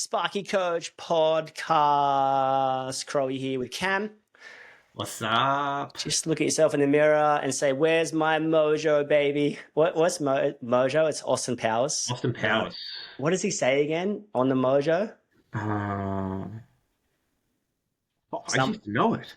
Sparky Coach podcast. Crowy here with Cam. What's up? Just look at yourself in the mirror and say, "Where's my mojo, baby?" What's mojo? It's Austin Powers. Austin Powers. What does he say again on the mojo? I Some used to know it.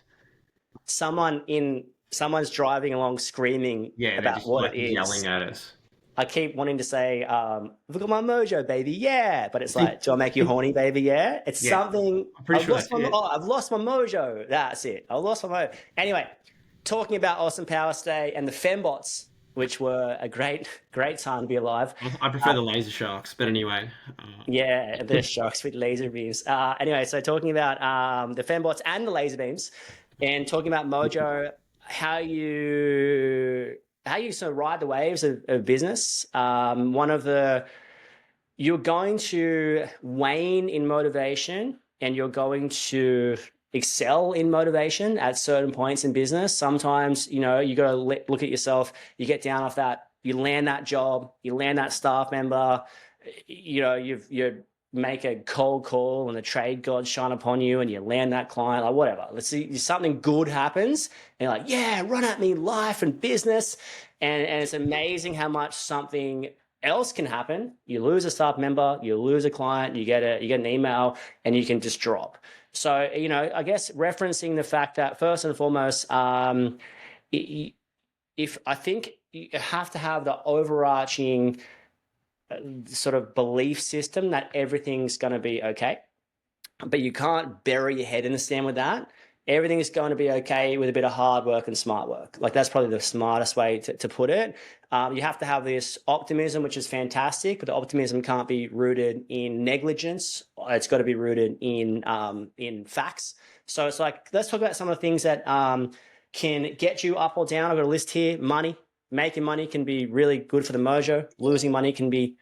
someone's driving along screaming Yeah, they're about just what like it is. yelling at us. I keep wanting to say, "I've got my mojo, baby, yeah," but it's I think- like, "Do I make you horny, baby, yeah?" It's Yeah, something. I'm pretty sure that's it. I've lost my mojo. That's it. I lost my mojo. Anyway, talking about Austin Powers Day and the fembots, which were a great time to be alive. I prefer the laser sharks, but anyway. Yeah, the sharks with laser beams. Anyway, so talking about the fembots and the laser beams, and talking about mojo, how you sort of ride the waves of business. You're going to wane in motivation, and you're going to excel in motivation at certain points in business. Sometimes, you got to look at yourself. You get down off that. You land that job. You land that staff member. You make a cold call and the trade gods shine upon you and you land that client, like whatever. Let's see, something good happens and you're like, yeah, run at me, life and business. And it's amazing how much something else can happen. You lose a staff member, you lose a client, you get an email and you can just drop. So, I guess referencing the fact that first and foremost, if I think you have to have the overarching sort of belief system that everything's going to be okay, but you can't bury your head in the sand with that. Everything is going to be okay with a bit of hard work and smart work. Like that's probably the smartest way to put it. You have to have this optimism, which is fantastic, but the optimism can't be rooted in negligence. It's got to be rooted in facts. So it's like, let's talk about some of the things that can get you up or down. I've got a list here. Money. Making money can be really good for the mojo. Losing money can be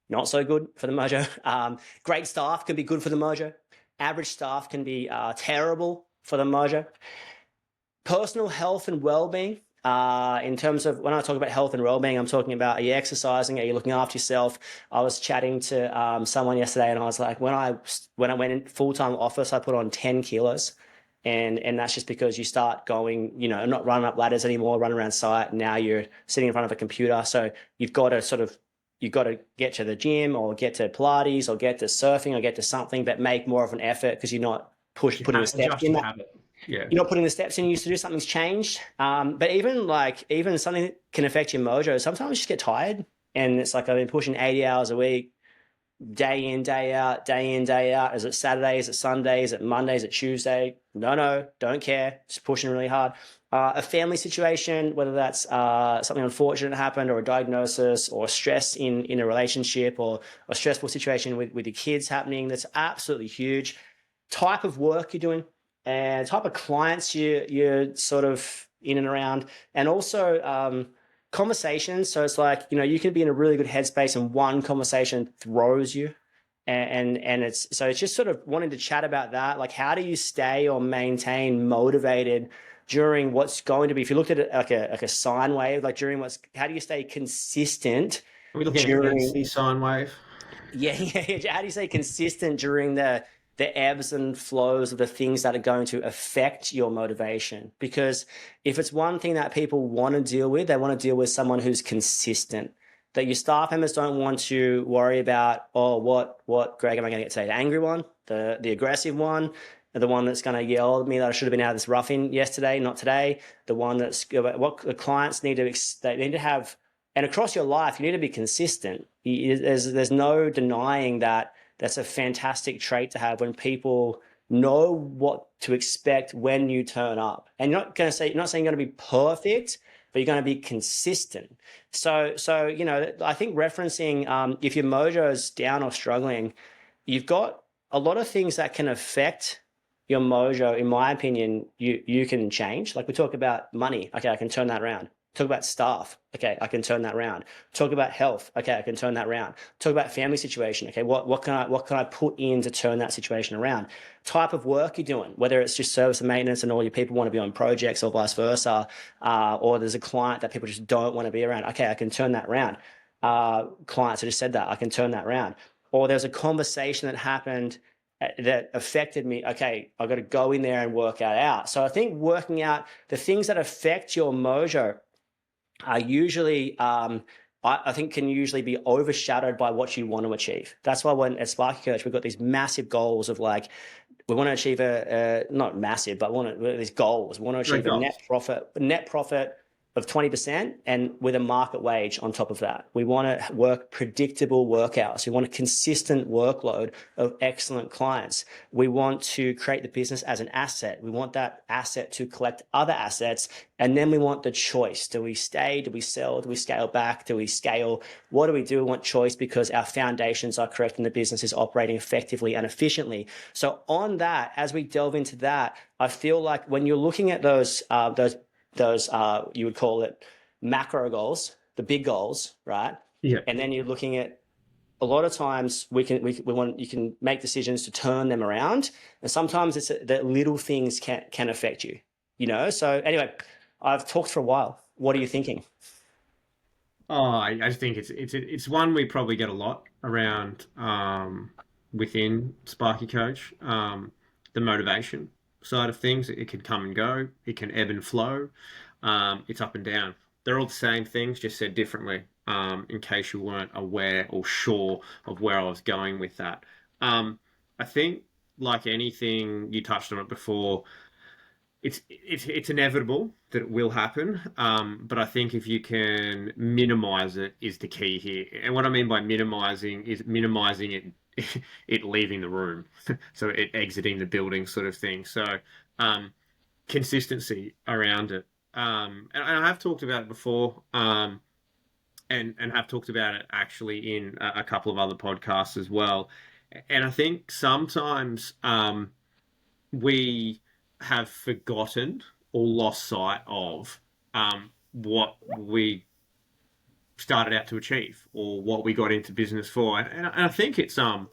not so good for the mojo. Great staff can be good for the mojo. Average staff can be terrible for the mojo. Personal health and well-being. In terms of when I talk about health and well-being, I'm talking about, are you exercising? Are you looking after yourself? I was chatting to someone yesterday and I was like, when I went in full-time office, I put on 10 kilos. And that's just because you start going, not running up ladders anymore, running around site. Now you're sitting in front of a computer. So you've got to get to the gym or get to Pilates or get to surfing or get to something, but make more of an effort because you're not putting the steps in. Yeah. You're not putting the steps in you used to do. Something's changed. But even something that can affect your mojo, sometimes you just get tired. And it's like I've been pushing 80 hours a week. Day in, day out, day in, day out. Is it Saturday? Is it Sunday? Is it Monday? Is it Tuesday? No, don't care. Just pushing really hard. A family situation, whether that's something unfortunate happened or a diagnosis or stress in a relationship or a stressful situation with your kids happening, that's absolutely huge. Type of work you're doing and type of clients you're sort of in and around, and also conversations. So it's like, you can be in a really good headspace and one conversation throws you. And it's just sort of wanting to chat about that. Like, how do you stay or maintain motivated during what's going to be, if you looked at it like a sine wave, like how do you stay consistent? Are we looking at the sine wave? Yeah. How do you stay consistent during the ebbs and flows of the things that are going to affect your motivation? Because if it's one thing that people want to deal with, they want to deal with someone who's consistent. That your staff members don't want to worry about, what grade am I going to get today? The angry one, the aggressive one, the one that's going to yell at me that I should have been out of this roughing yesterday, not today. The one that's what the clients need to have, and across your life, you need to be consistent. There's no denying that. That's a fantastic trait to have when people know what to expect when you turn up. And you're not saying you're going to be perfect, but you're going to be consistent. So I think referencing if your mojo is down or struggling, you've got a lot of things that can affect your mojo. In my opinion, you can change. Like we talk about money. Okay, I can turn that around. Talk about staff. Okay, I can turn that around. Talk about health. Okay, I can turn that around. Talk about family situation. Okay, what can I put in to turn that situation around? Type of work you're doing, whether it's just service and maintenance and all your people want to be on projects or vice versa, or there's a client that people just don't want to be around. Okay, I can turn that around. Clients, I just said that, I can turn that around. or there's a conversation that happened that affected me. Okay, I've got to go in there and work that out. So I think working out the things that affect your mojo are usually I think can usually be overshadowed by what you want to achieve. That's why when at Sparky Coach we've got these massive goals of like we want to achieve a not massive, but we want to, these goals. We want to Great achieve a goals. net profit of 20% and with a market wage on top of that. We want to work predictable workouts. We want a consistent workload of excellent clients. We want to create the business as an asset. We want that asset to collect other assets. And then we want the choice. Do we stay? Do we sell? Do we scale back? Do we scale? What do we do? We want choice because our foundations are correct and the business is operating effectively and efficiently. So on that, as we delve into that, I feel like when you're looking at those you would call it macro goals, the big goals, right? Yeah. And then you're looking at a lot of times we want you can make decisions to turn them around, and sometimes it's that little things can affect you, you know. So anyway, I've talked for a while. What are you thinking? Oh, I think it's one we probably get a lot around within Sparky Coach. The motivation side of things, it can come and go. It can ebb and flow. It's up and down. They're all the same things, just said differently. In case you weren't aware or sure of where I was going with that. I think, like anything, you touched on it before. It's inevitable that it will happen, but I think if you can minimize it is the key here. And what I mean by minimizing is minimizing it leaving the room, so it exiting the building, sort of thing. So consistency around it, and I have talked about it before, and have talked about it actually in a couple of other podcasts as well. And I think sometimes we have forgotten or lost sight of what we started out to achieve or what we got into business for. And I think I think it's I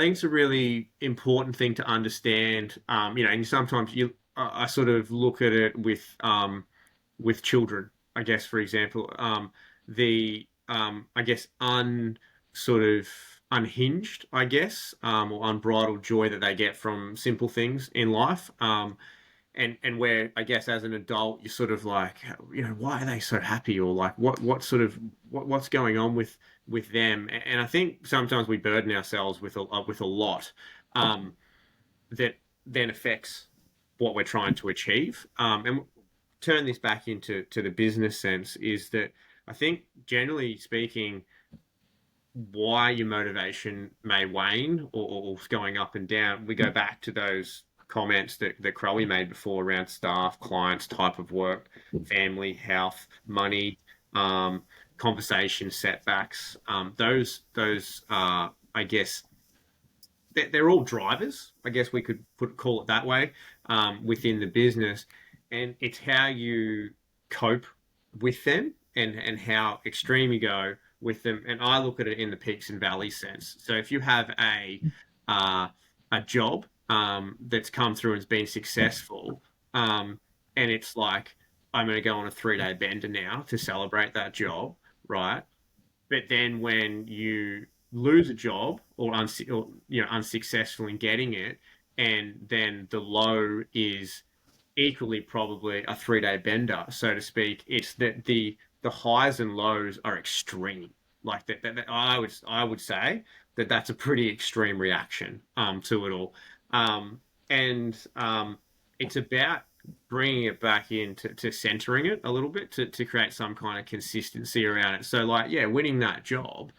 think it's a really important thing to understand. And sometimes I sort of look at it with children. I guess, for example, the I guess sort of unhinged, I guess, or unbridled joy that they get from simple things in life. And where I guess as an adult you're sort of like, why are they so happy, or like what's going on with them? And I think sometimes we burden ourselves with a lot that then affects what we're trying to achieve. And turn this back into the business sense is that I think generally speaking, why your motivation may wane or going up and down, we go back to those comments that Crowley made before around staff, clients, type of work, family, health, money, conversation, setbacks. Those I guess they're all drivers. I guess we could call it that way, within the business, and it's how you cope with them and how extreme you go with them. And I look at it in the peaks and valleys sense. So if you have a job that's come through and has been successful, and it's like, I'm going to go on a 3-day bender now to celebrate that job, right? But then when you lose a job or unsuccessful in getting it, and then the low is equally probably a 3-day bender, so to speak. It's that the highs and lows are extreme. Like that I would say that that's a pretty extreme reaction to it all, and it's about bringing it back in to centering it a little bit to create some kind of consistency around it. So like, yeah, winning that job,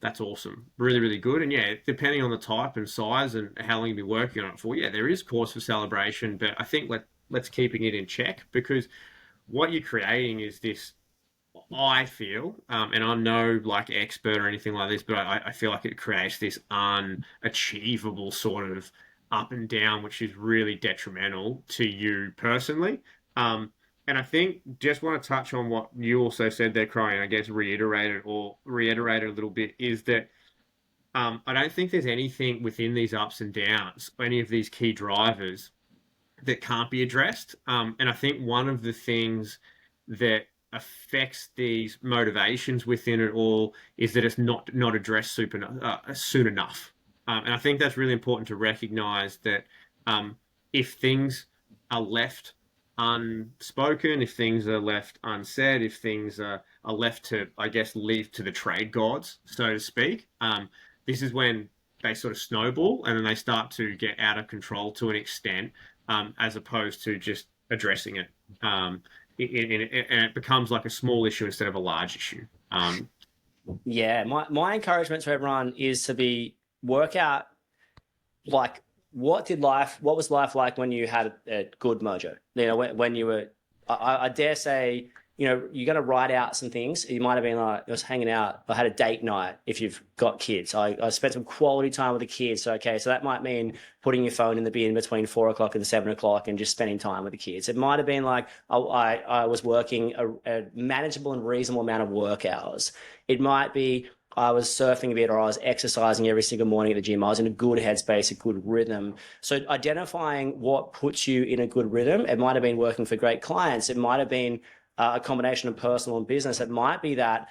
that's awesome. Really, really good. And yeah, depending on the type and size and how long you've been working on it for, yeah, there is cause for celebration. But I think let's keeping it in check, because what you're creating is this, I feel, and I'm no like expert or anything like this, but I feel like it creates this unachievable sort of up and down, which is really detrimental to you personally. And I think just want to touch on what you also said there, Crying, I guess reiterate it a little bit, is that I don't think there's anything within these ups and downs, any of these key drivers that can't be addressed. And I think one of the things that affects these motivations within it all is that it's not addressed soon enough. And I think that's really important to recognize that um, if things are left unspoken, if things are left unsaid, if things are left to, I guess, leave to the trade gods, so to speak, this is when they sort of snowball and then they start to get out of control to an extent, as opposed to just addressing it. And it becomes like a small issue instead of a large issue. Yeah, my encouragement to everyone is to be work out like what was life like when you had a good mojo? You know, when you were, I dare say, you know, you're going to write out some things. You might have been like, I was hanging out, I had a date night if you've got kids. I spent some quality time with the kids. So, okay, so that might mean putting your phone in the bin between 4 o'clock and 7 o'clock and just spending time with the kids. It might have been like I was working a manageable and reasonable amount of work hours. It might be I was surfing a bit or I was exercising every single morning at the gym. I was in a good headspace, a good rhythm. So identifying what puts you in a good rhythm, it might have been working for great clients. It might have been a combination of personal and business. It might be that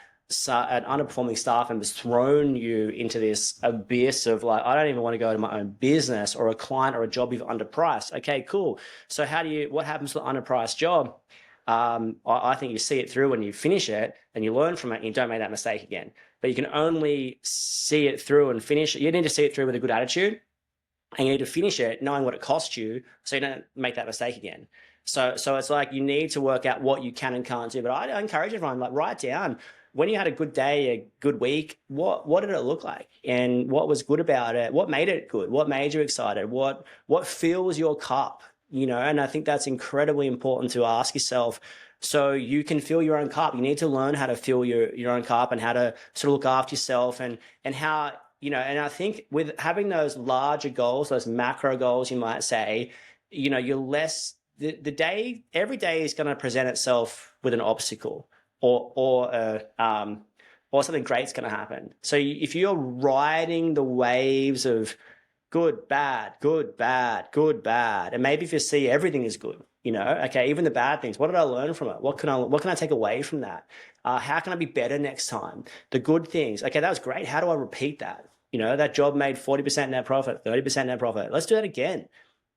an underperforming staff member's thrown you into this abyss of like, I don't even want to go to my own business or a client or a job you've underpriced. Okay, cool. So what happens to the underpriced job? I think you see it through when you finish it and you learn from it and you don't make that mistake again. But you can only see it through and finish it. You need to see it through with a good attitude and you need to finish it knowing what it cost you so you don't make that mistake again. So it's like you need to work out what you can and can't do. But I encourage everyone, like write down when you had a good day, a good week, what did it look like? And what was good about it? What made it good? What made you excited? What fills your cup? You know, and I think that's incredibly important to ask yourself so you can fill your own cup. You need to learn how to fill your own cup and how to sort of look after yourself and how, you know, and I think with having those larger goals, those macro goals, you might say, you know, you're less the day, every day is going to present itself with an obstacle or something great's going to happen. So if you're riding the waves of good, bad, good, bad, good, bad. And maybe if you see everything is good, you know, okay, even the bad things, what did I learn from it? What can I take away from that? How can I be better next time? The good things, okay, that was great. How do I repeat that? You know, that job made 40% net profit, 30% net profit. Let's do that again.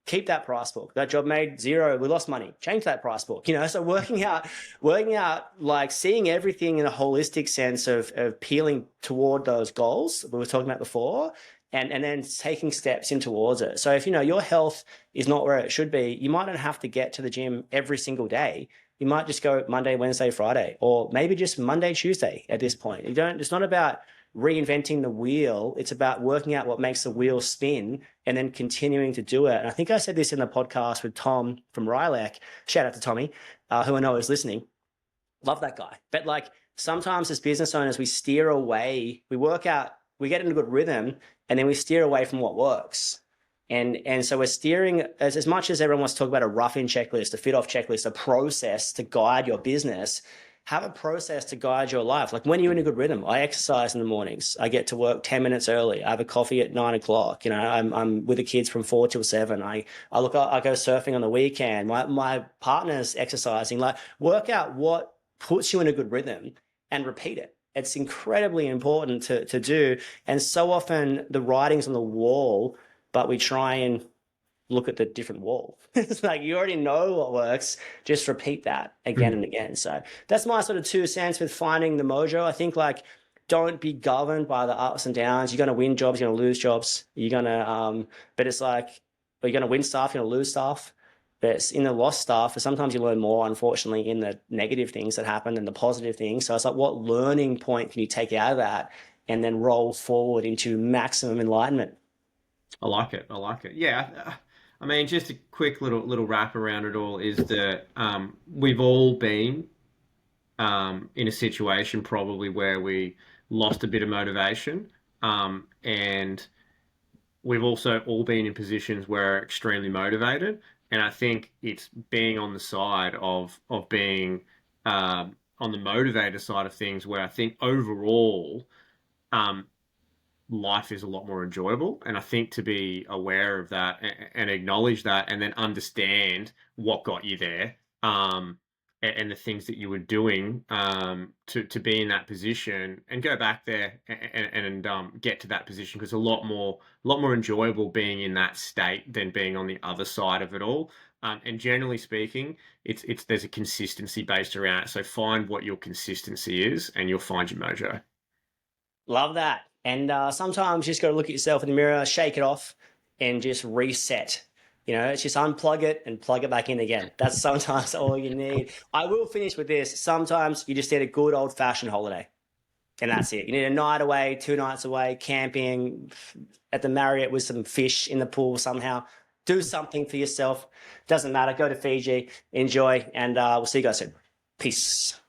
Keep that price book. That job made zero. We lost money. Change that price book. You know, so working out, like seeing everything in a holistic sense of peeling toward those goals we were talking about before, and then taking steps in towards it. So if you know your health is not where it should be, you might not have to get to the gym every single day. You might just go Monday, Wednesday, Friday, or maybe just Monday, Tuesday at this point. It's not about reinventing the wheel. It's about working out what makes the wheel spin and then continuing to do it. And I think I said this in the podcast with Tom from Rylak. Shout out to Tommy, who I know is listening. Love that guy. But like sometimes as business owners, we steer away, we work out, we get in a good rhythm, and then we steer away from what works. And so we're steering as much as everyone wants to talk about a rough-in checklist, a fit-off checklist, a process to guide your business. Have a process to guide your life. Like when you're in a good rhythm, I exercise in the mornings. I get to work 10 minutes early. I have a coffee at 9 o'clock. You know, I'm with the kids from 4 till 7. I go surfing on the weekend. My partner's exercising. Like work out what puts you in a good rhythm and repeat it. It's incredibly important to do. And so often the writing's on the wall, but we try and look at the different wall. It's like you already know what works, just repeat that again and again. So that's my sort of 2 cents with finding the mojo. I think like don't be governed by the ups and downs. You're going to win jobs, you're going to lose jobs. You're going to but it's like you're going to win stuff, you're going to lose stuff. But it's in the lost stuff, sometimes you learn more, unfortunately, in the negative things that happen than the positive things. So it's like, what learning point can you take out of that and then roll forward into maximum enlightenment? I like it. I like it. Yeah. I mean, just a quick little wrap around it all is that we've all been in a situation probably where we lost a bit of motivation, and we've also all been in positions where we're extremely motivated. And I think it's being on the side of being on the motivator side of things where I think overall um, life is a lot more enjoyable. And I think to be aware of that and acknowledge that and then understand what got you there, and the things that you were doing to be in that position and go back there and get to that position, because a lot more enjoyable being in that state than being on the other side of it all. And generally speaking, it's there's a consistency based around it. So find what your consistency is, and you'll find your mojo. Love that. And sometimes you just got to look at yourself in the mirror, shake it off, and just reset. It's just unplug it and plug it back in again. That's sometimes all you need. I will finish with this. Sometimes you just need a good old fashioned holiday, and that's it. You need a night away, 2 nights away, camping at the Marriott with some fish in the pool somehow. Do something for yourself. Doesn't matter. Go to Fiji, enjoy, and we'll see you guys soon. Peace.